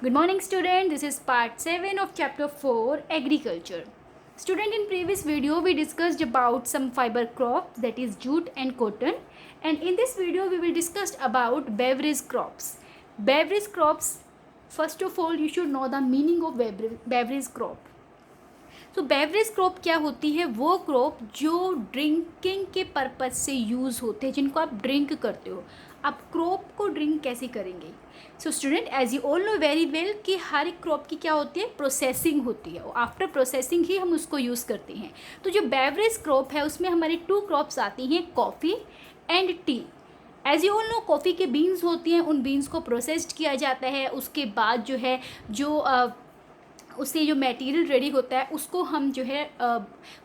Good morning student, this is part 7 of chapter 4 agriculture. Student, in previous video we discussed about some fiber crops, that is jute and cotton, and in this video we will discuss about beverage crops. Beverage crops, first of all you should know the meaning of beverage crop. तो beverage crop क्या होती है? वो crop जो drinking के purpose से use होते हैं, जिनको आप ड्रिंक करते हो. आप क्रॉप को ड्रिंक कैसे करेंगे? So student, as you all know very well कि हर एक क्रॉप की क्या होती है, प्रोसेसिंग होती है, और आफ्टर प्रोसेसिंग ही हम उसको यूज़ करते हैं. तो जो बेवरेज क्रॉप है उसमें हमारी 2 क्रॉप्स आती हैं, coffee and tea. As you all know, coffee के बीन्स होती हैं, उन बीन्स को प्रोसेस्ड किया जाता है. उसके बाद जो है उससे जो मटेरियल रेडी होता है उसको हम जो है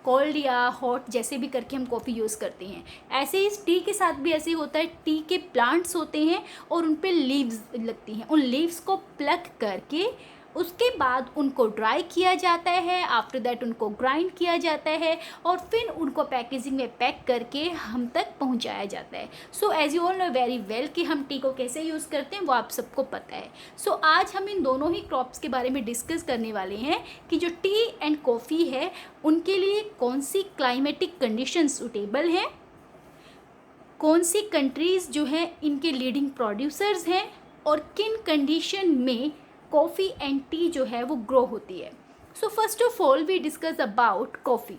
कोल्ड या हॉट जैसे भी करके हम कॉफ़ी यूज़ करते हैं. ऐसे ही टी के साथ भी ऐसे होता है. टी के प्लांट्स होते हैं और उन पे लीव्स लगती हैं. उन लीव्स को प्लक करके उसके बाद उनको ड्राई किया जाता है. आफ्टर दैट उनको ग्राइंड किया जाता है और फिर उनको पैकेजिंग में पैक करके हम तक पहुंचाया जाता है. So as you all know very well कि हम टी को कैसे यूज़ करते हैं वो आप सबको पता है. सो आज हम इन दोनों ही क्रॉप्स के बारे में डिस्कस करने वाले हैं कि जो टी एंड कॉफ़ी है उनके लिए कौन सी क्लाइमेटिक कंडीशन सूटेबल हैं, कौन सी कंट्रीज़ जो हैं इनके लीडिंग प्रोड्यूसर्स हैं, और किन कंडीशन में कॉफ़ी एंड टी जो है वो ग्रो होती है. So first of all we discuss about coffee.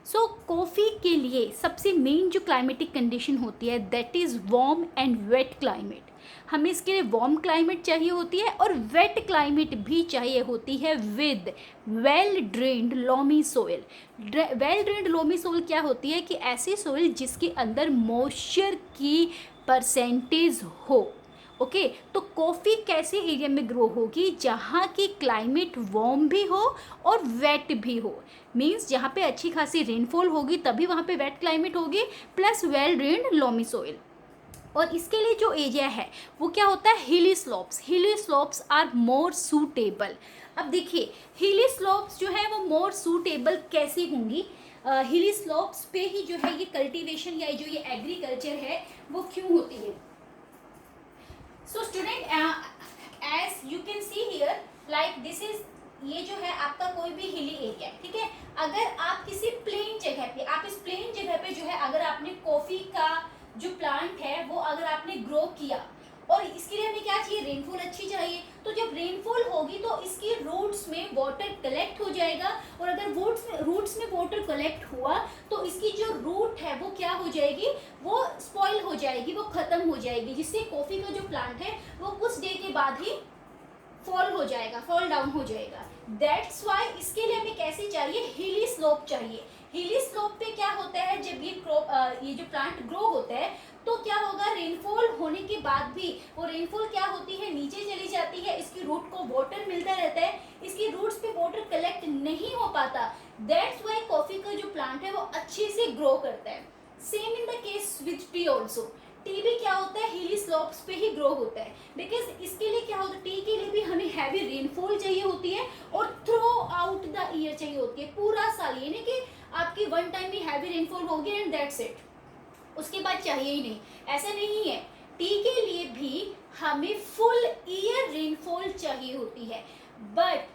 So coffee के लिए सबसे मेन जो क्लाइमेटिक कंडीशन होती है that is warm and wet climate. हमें इसके लिए वार्म क्लाइमेट चाहिए होती है और वेट क्लाइमेट भी चाहिए होती है with well drained loamy soil. Well drained loamy soil क्या होती है कि ऐसी सोइल जिसके अंदर मॉइस्चर की परसेंटेज हो. ओके, तो कॉफ़ी कैसे एरिया में ग्रो होगी? जहाँ की क्लाइमेट वार्म भी हो और वेट भी हो. मीन्स जहाँ पे अच्छी खासी रेनफॉल होगी तभी वहाँ पे वेट क्लाइमेट होगी, plus well drained loamy soil. और इसके लिए जो एरिया है वो क्या होता है, हिली स्लोप्स. हिली स्लोप्स आर मोर सूटेबल. अब देखिए, हिली स्लोप्स जो है वो मोर सूटेबल कैसी होंगी? हिली स्लोप्स पे ही जो है ये कल्टीवेशन या जो ये एग्रीकल्चर है वो क्यों होती है? So student, as you can see here, like this is, ये जो है आपका कोई भी हिली एरिया है, ठीक है. अगर आप किसी प्लेन जगह पे, आप इस प्लेन जगह पे जो है अगर आपने कॉफी का जो प्लांट है वो अगर आपने ग्रो किया, और इसके लिए हमें क्या चाहिए, रेनफॉल अच्छी चाहिए. तो जब रेनफॉल होगी तो इसकी रूट्स में वाटर कलेक्ट हो जाएगा, और अगर रूट्स में वाटर कलेक्ट हुआ तो इसकी जो रूट है वो क्या हो जाएगी, वो स्पॉइल हो जाएगी, वो खत्म हो जाएगी, जिससे कॉफी का जो प्लांट है वो कुछ डे के बाद ही फॉल हो जाएगा, फॉल डाउन हो जाएगा. दैट्स वाई इसके लिए हमें कैसी चाहिए, हिली स्लोप चाहिए. हिली स्लोप पे क्या होता है, जब ये जो प्लांट ग्रो होता है तो क्या होगा, रेनफॉल होने के बाद भी वो रेनफॉल क्या होती है, नीचे चली जाती है. इसकी रूट को वाटर मिलता रहता है, इसकी रूट्स पे वाटर कलेक्ट नहीं हो पाता. दैट्स वाई कॉफी का जो प्लांट है वो अच्छे से ग्रो करता है. Same in the case with T also. T भी क्या होता है, हिली स्लोप्स पे ही ग्रो होता है, बिकॉज इसके लिए क्या होता है, टी के लिए भी हमें हैवी रेनफॉल चाहिए होती है और थ्रू आउट द ईयर चाहिए होती है, पूरा साल. यानी कि आपकी वन टाइम भी हैवी रेनफॉल होगी एंड दैट्स इट, उसके बाद चाहिए ही नहीं. ऐसा नहीं है, टी के लिए भी हमें फुल ईयर रेनफॉल चाहिए होती है. बट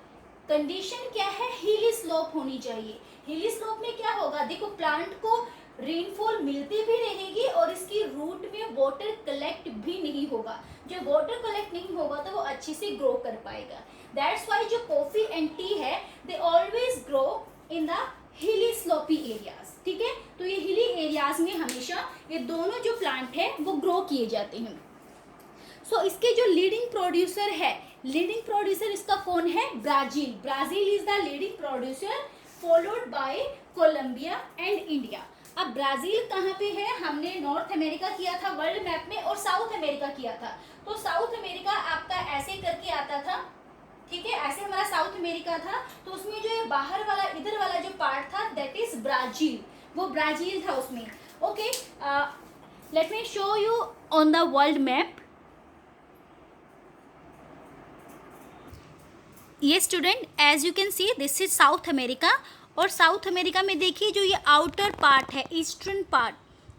कंडीशन क्या है, हिली स्लोप होनी चाहिए. हिली स्लोप में क्या होगा, देखो प्लांट को रेनफॉल मिलती भी रहेगी और इसकी रूट में वाटर कलेक्ट भी नहीं होगा. जब वाटर कलेक्ट नहीं होगा तो वो अच्छे से ग्रो कर पाएगा. दैट्स वाई जो कॉफी एंड टी है they always grow in the hilly sloppy areas. ठीक है, तो ये हिली एरियाज में हमेशा ये दोनों जो प्लांट है वो ग्रो किए जाते हैं. सो इसके जो लीडिंग प्रोड्यूसर है, लीडिंग प्रोड्यूसर इसका कौन है, Brazil. Brazil is the leading producer followed by Colombia and India. अब ब्राजील कहाँ पे है, हमने नॉर्थ अमेरिका किया था वर्ल्ड मैप में और साउथ अमेरिका किया था. तो साउथ अमेरिका आपका ऐसे करके आता था, ठीक है, ऐसे हमारा साउथ अमेरिका था. तो उसमें जो है बाहर वाला, इधर वाला जो पार्ट था दैट इज ब्राजील, वो ब्राजील था उसमें. Okay, let me show you on the world map. ये student, as you can see this is South America, और साउथ अमेरिका में देखिए जो ये आउटर पार्ट है, eastern part,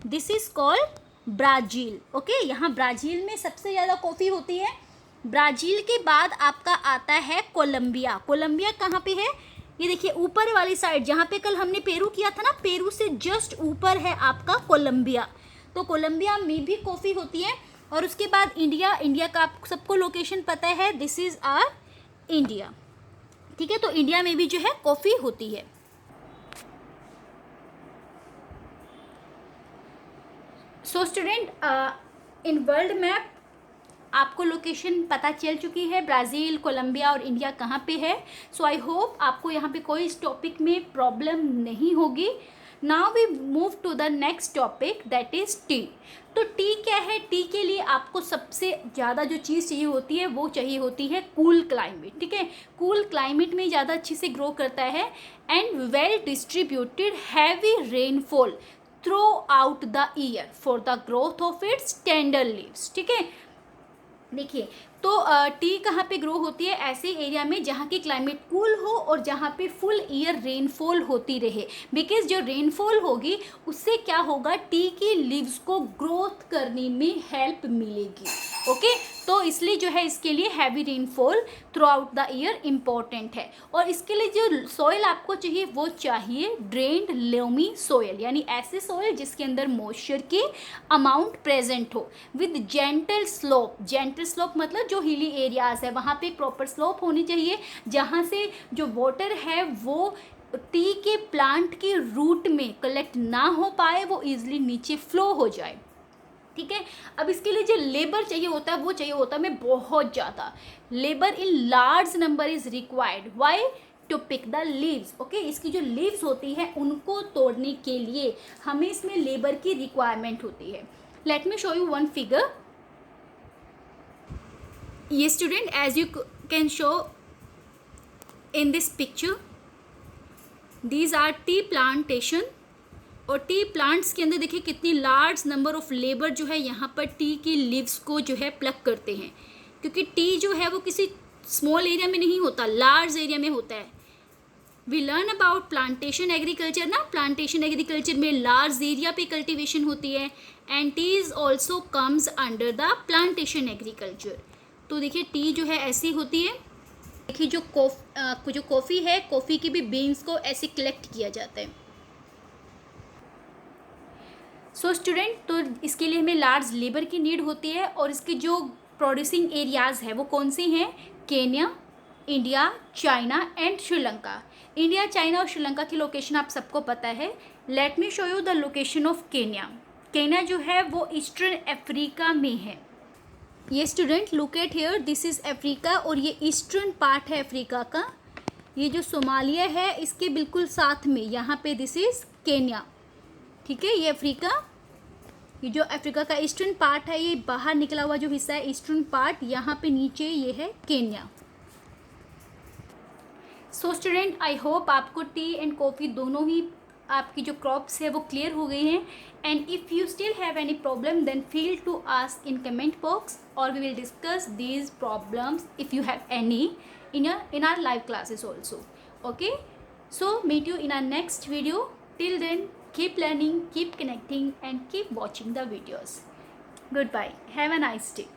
this is called Brazil. Okay, यहाँ ब्राजील में सबसे ज़्यादा कॉफ़ी होती है. ब्राज़ील के बाद आपका आता है कोलंबिया। कोलंबिया कहाँ पे है? ये देखिए ऊपर वाली साइड, जहाँ पे कल हमने पेरू किया था ना, पेरू से जस्ट ऊपर है आपका कोलंबिया। तो कोलंबिया में भी कॉफ़ी होती है। और उसके बाद इंडिया, इंडिया का आप सबको लोकेशन पता है, दिस इज़ आर इंडिया। ठीक है, तो इंडिया में भी जो है कॉफ़ी होती है। So student, in world map आपको लोकेशन पता चल चुकी है, ब्राज़ील, कोलंबिया और इंडिया कहाँ पे है। सो आई होप आपको यहाँ पे कोई इस टॉपिक में प्रॉब्लम नहीं होगी। Now we move to the next topic, that is tea. तो टी क्या है? टी के लिए आपको सबसे ज़्यादा जो चीज़ चाहिए होती है वो चाहिए होती है कूल क्लाइमेट। ठीक है, कूल क्लाइमेट में ज़्यादा अच्छे से ग्रो करता है and well distributed heavy rainfall through out the year for the growth of its tender leaves. ठीक है, देखिए तो टी कहाँ पे ग्रो होती है? ऐसे एरिया में जहाँ की क्लाइमेट कूल हो और जहाँ पे फुल ईयर रेनफॉल होती रहे। बिकॉज जो रेनफॉल होगी उससे क्या होगा, टी की लीव्स को ग्रोथ करने में हेल्प मिलेगी। ओके, तो इसलिए जो है इसके लिए heavy rainfall through out the year important है। और इसके लिए जो सॉइल आपको चाहिए वो चाहिए ड्रेन्ड लोमी सॉइल, यानी ऐसे सॉइल जिसके अंदर मॉइस्चर की अमाउंट प्रेजेंट हो with gentle slope. Gentle slope मतलब जो हिली एरियाज है वहाँ पे एक प्रॉपर स्लोप होनी चाहिए, जहाँ से जो वाटर है वो टी के प्लांट के रूट में कलेक्ट ना हो पाए, वो इजिली नीचे फ्लो हो जाए। ठीक है, अब इसके लिए जो लेबर चाहिए होता है वो चाहिए होता है हमें बहुत ज़्यादा। Labour in large number is required, why? To pick the leaves. Okay, इसकी जो लीव्स होती है उनको तोड़ने के लिए हमें इसमें लेबर की रिक्वायरमेंट होती है। Let me show you one figure. ये student, as you can show in this picture, these are tea plantation. और टी प्लांट्स के अंदर देखिए कितनी लार्ज नंबर ऑफ लेबर जो है यहाँ पर टी की लीव्स को जो है प्लक करते हैं, क्योंकि टी जो है वो किसी स्मॉल एरिया में नहीं होता, लार्ज एरिया में होता है। We learn about plantation agriculture ना, प्लांटेशन एग्रीकल्चर में लार्ज एरिया पे कल्टीवेशन होती है and tea is also comes under the plantation agriculture. तो देखिए टी जो है ऐसी होती है। देखिए जो कॉफ़ी है, कॉफ़ी की भी बीन्स को ऐसे कलेक्ट किया जाता है। सो स्टूडेंट, तो इसके लिए हमें लार्ज लेबर की नीड होती है। और इसके जो प्रोड्यूसिंग एरियाज़ है वो कौन से हैं? Kenya, India, China and Sri Lanka. India, China और श्रीलंका की लोकेशन आप सबको पता है। Let me show you the location of Kenya. Kenya जो है वो ईस्टर्न अफ्रीका में है। ये student look at here, this is Africa और ये ईस्टर्न पार्ट है अफ्रीका का। ये जो सोमालिया है इसके बिल्कुल साथ में यहाँ पे दिस इज़ केन्या। ठीक है, ये अफ्रीका, ये जो अफ्रीका का ईस्टर्न पार्ट है, ये बाहर निकला हुआ जो हिस्सा है ईस्टर्न पार्ट, यहाँ पे नीचे ये है Kenya. So student, I hope आपको टी एंड कॉफ़ी दोनों ही आपकी जो क्रॉप्स है वो क्लियर हो गई हैं। And if you still have any problem then feel to ask in comment box और we will discuss these problems if you have any in our live classes also. Okay, so meet you in our next video. Till then, keep learning, keep connecting and keep watching the videos. Goodbye, have a nice day.